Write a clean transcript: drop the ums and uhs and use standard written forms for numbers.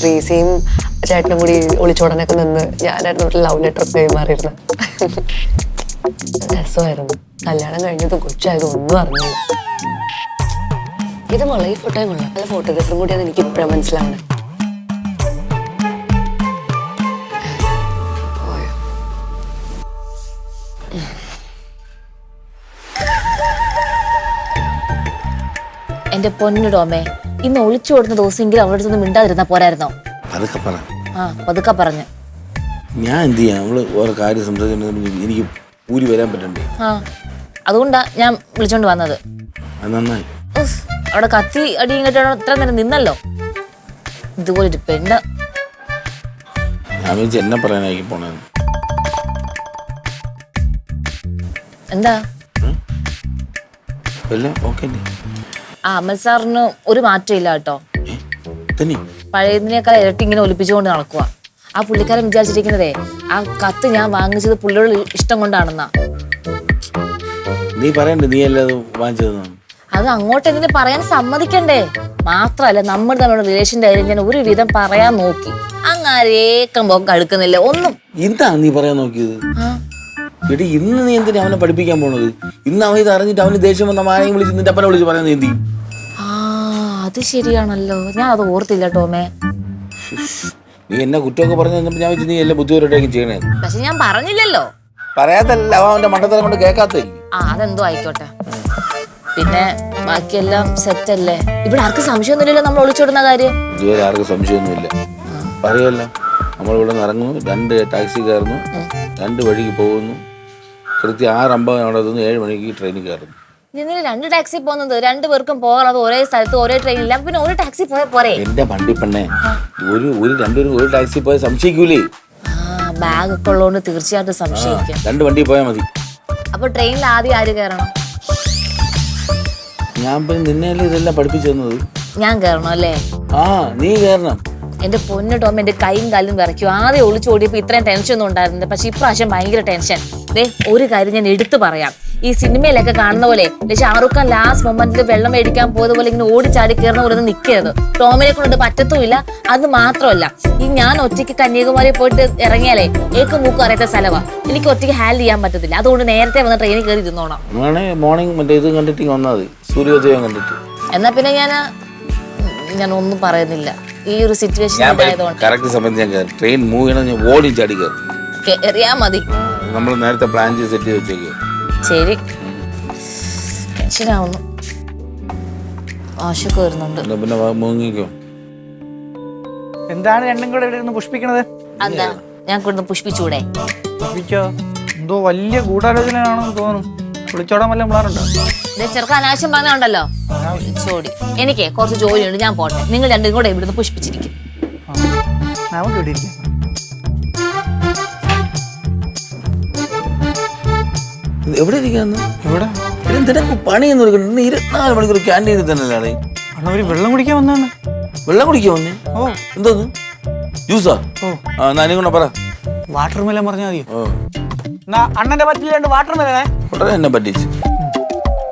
ട്രീസിയും ചേട്ടനും കൂടി ഒളിച്ചോടനൊക്കെ നിന്ന് ഞാനായിരുന്നു ഒരു ലവ് ലെറ്റർ ഒക്കെ കൈമാറിയിരുന്നത്. രസമായിരുന്നു. കല്യാണം കഴിഞ്ഞതും കൊച്ചായതും ഒന്നും അറിഞ്ഞില്ല. ഇത് മോളെ ഈ ഫോട്ടോയും കൊള്ളാം. നല്ല ഫോട്ടോഗ്രാഫറും കൂടിയാണ് എനിക്ക് ഇപ്പോഴും മനസ്സിലാവണേ. എന്റെ പൊന്നു ടോമേ, ഇന്ന് ഒളിച്ചു കൊടുക്കുന്ന ദിവസമെങ്കിലും അവളുടെ അടുത്തൊന്നും മിണ്ടാതിരുന്നാ പോരായിരുന്നോ? പതുക്കെ പറഞ്ഞു. ഞാൻ എന്ത് ചെയ്യാം? അവള് ഓരോ കാര്യം സംസാരിച്ചിട്ടുണ്ടെങ്കിൽ എനിക്ക് ഊരി വരാൻ പറ്റണ്ടേ? അതുകൊണ്ടാ ഞാൻ വിളിച്ചോണ്ട് വന്നത്. നന്നായി. അവിടെ കത്തി അടിയും കേട്ടോ ഇത്ര നേരം നിന്നല്ലോ. ഇതുപോലൊരു പെണ്ണ്. ഞാൻ വിളിച്ച് എന്നെ പറയാനായിരിക്കും പോണേ. എന്താ അമൽ സാറിന് ഒരു മാറ്റം ഇല്ല കേട്ടോ. പഴയതിനേക്കാൾ ഇരട്ടി ഇങ്ങനെ ഒലിപ്പിച്ചുകൊണ്ട് നടക്കുക. ആ പുള്ളിക്കാരൻ വിചാരിച്ചിരിക്കുന്നതേ ആ കത്ത് ഞാൻ വാങ്ങിച്ചത് പുള്ളിയോട് ഇഷ്ടം കൊണ്ടാണെന്നാ. നീ പറയണ്ടേ നീ അല്ലാതെ വാങ്ങിച്ചത്? അത് അങ്ങോട്ട് എന്തിനു പറയാൻ സമ്മതിക്കണ്ടേ? മാത്രല്ല നമ്മൾ തമ്മിലുള്ള റിലേഷന്റെ കാര്യം ഞാൻ ഒരു വിധം പറയാൻ നോക്കി. അങ്ങാരേക്കം പോക്ക് അടുക്കുന്നില്ല ഒന്നും. എന്താ നീ പറയാൻ നോക്കിയത്? എടി ഇന്ന് നീ എന്തിനാ അവനെ പഠിപ്പിക്കാൻ പോണത്? ഇന്ന് അവൻ ഇത് അറിഞ്ഞിട്ട് അവന് ദേഷ്യം വന്ന മാനെയും വിളിച്ച് നിന്റെ അപ്പനെ വിളിച്ച് പറയാൻ നീന്തി. അത് ശരിയാണല്ലോ, ഞാൻ അത് ഓർത്തില്ല ടോമേ. നീ എന്നെ കുറ്റമൊക്കെ പറഞ്ഞു തന്നപ്പോ ഞാൻ വെച്ച് നീ എല്ലാം ബുദ്ധിപരമായിട്ടേക്കും ചെയ്യണേ. പക്ഷെ ഞാൻ പറഞ്ഞില്ലല്ലോ. പറയാത്തല്ല, അവൻ അവന്റെ മണ്ടത്തരം കൊണ്ട് കേൾക്കാത്തില്ല. അതെന്തോ ആയിക്കോട്ടെ. പിന്നെ ബാക്കിയെല്ലാം സെറ്റ് അല്ലേ? ഇവിടെ ആർക്കും സംശയമൊന്നുമില്ലല്ലോ നമ്മൾ ഒളിച്ചോടുന്ന കാര്യം? ഇതുവരെ ആർക്കും സംശയമൊന്നുമില്ല. പറയല്ലോ, നമ്മളിവിടെ നിന്ന് ഇറങ്ങുന്നു, 2 ടാക്സി കയറുന്നു, 2 വഴിക്ക് പോകുന്നു, കൃത്യം 6:50 അവിടെ എത്തുന്നു, 7 മണിക്ക് ട്രെയിനിൽ കയറുന്നു. നിങ്ങൾ 2 ടാക്സി പോകുന്നത് 2 പേർക്കും പോകാതെ ഒരേ സ്ഥലത്ത് ഒരേ ട്രെയിനില്ല, പിന്നെ ഒരു ടാക്സി പോയാൽ പോരെ? എന്റെ വണ്ടി പെണ്ണേ, രണ്ടുപേരും ഒരു ടാക്സി പോയാൽ സംശയിക്കൂലേ? ബാഗ് ഒക്കെ ഉള്ളതുകൊണ്ട് തീർച്ചയായിട്ടും സംശയിക്കും. 2 വണ്ടി പോയാൽ മതി. അപ്പൊ ട്രെയിനിൽ ആദ്യം ആര് കയറണം? ഞാൻ നിന്നെയല്ലേ ഇതെല്ലാം പഠിപ്പിച്ചു തന്നത്. ഞാൻ കയറണം അല്ലേ? നീ കയറണം. എന്റെ പൊന്നു ടോം, എന്റെ കൈയും കാലും വിറയ്ക്കും. ആദ്യം ഒളിച്ചോടിയപ്പോ ഇത്രയും ടെൻഷൻ ഒന്നും ഉണ്ടായിരുന്നില്ല, പക്ഷെ ഇപ്രാവശ്യം ഭയങ്കര ടെൻഷൻ. ഒരു കാര്യം ഞാൻ എടുത്തു പറയാം. ഈ സിനിമയിലൊക്കെ കാണുന്ന പോലെ ഷാറുഖ് ഖാൻ ലാസ്റ്റ് മൊമെന്റിൽ വെള്ളം മേടിക്കാൻ പോയത് പോലെ ഇങ്ങനെ ഓടിച്ചാടി കയറുന്ന പോലെ ഒന്നും നിൽക്കരുത്. ടോമിനെ കൊണ്ട് പറ്റത്തുമില്ല. അത് മാത്രമല്ല, ഈ ഞാൻ ഒറ്റയ്ക്ക് കന്യാകുമാരി പോയിട്ട് ഇറങ്ങിയാലേ ഏക്ക് മൂക്കും അറിയാത്ത സ്ഥലവാ. എനിക്ക് ഒറ്റയ്ക്ക് ഹാൻഡിൽ ചെയ്യാൻ പറ്റത്തില്ല. അതുകൊണ്ട് നേരത്തെ വന്ന് ട്രെയിനിൽ കയറി ഇരുന്നോണം. മോർണിംഗ് ഇത് കണ്ടിട്ട് വന്നാൽ സൂര്യോദയം കണ്ടിട്ട്. എന്നാ പിന്നെ ഞാൻ ഒന്നും പറയുന്നില്ല. ഈ ഒരു സിറ്റുവേഷൻ ട്രെയിൻ മൂവ് ചെയ്യണം, ഞാൻ ഓടി ചാടി കയറിയാ മതി. നമ്മൾ നേരത്തെ പ്ലാൻ ചെയ്ത് സെറ്റ് ചെയ്ത് വെച്ചേക്ക്. ശരി, ടെൻഷനാവുന്നു. ആശയൊക്കെ വരുന്നുണ്ട്. പിന്നെ മൂങ്ങിക്കോ. എന്താണ് രണ്ടും കൂടെ ഇവിടെ ഇരുന്ന് പുഷ്പിക്കണത്? എന്താ ഞാൻ കൊടുത്ത് പുഷ്പിച്ചൂടെ? പുഷ്പിച്ചോ? എന്തോ വലിയ ഗൂഢാലോചനയാണെന്ന് തോന്നുന്നു. വിളിച്ചോടാൻ വല്ല പ്ലാനുണ്ടോ? ചെറുക്കാൻ അനാവശ്യം പറഞ്ഞുണ്ടല്ലോ. വിളിച്ചോടി. എനിക്ക് കുറച്ച് ജോലിയുണ്ട്, ഞാൻ പോട്ടെ. നിങ്ങൾ രണ്ടും കൂടെ ഇവിടുന്ന് പുഷ്പിച്ചിരിക്കും. എവിടെ ഇരിക്കാന്ന്? ഇവിടെ പണിയൊന്നും 24 മണിക്കൂർ ക്യാൻറ്റീനിൽ തന്നെയാണ്. അവര് വെള്ളം കുടിക്കാൻ വന്നാണ്. വെള്ളം കുടിക്കാൻ വന്നേ? എന്തോന്ന് ജ്യൂസാ? നാനും കൂടെ പറ. വാട്ടർ മെലൻ പറഞ്ഞാൽ മതിയോ? അണ്ണന്റെ പറ്റില്ല വാട്ടർ മെലനെ ഉടനെ എന്നെ പറ്റിച്ച്.